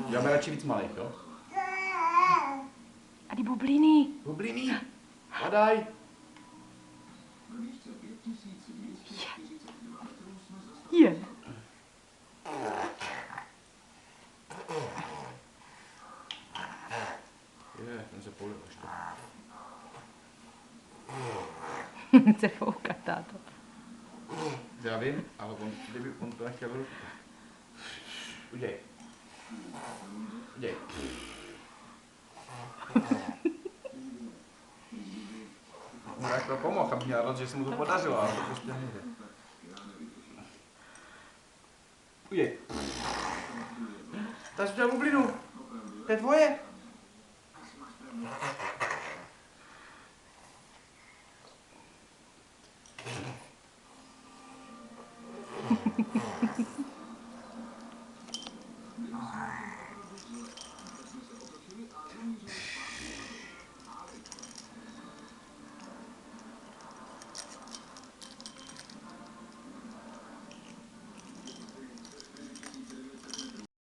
Děláme radši víc malých, jo? A ty bubliny. Bubliny. Padaj. Je. Je, ten se poulil ještě. Chce foukat, táto. Já vím, ale kdyby on to nechtěl ruku. Uděj. Uděj. No jak to pomohl, aby měl rád, že se mu to podařilo, ale to prostě nejde. Uděj. Tady jsi udělal bublinu. To je tvoje.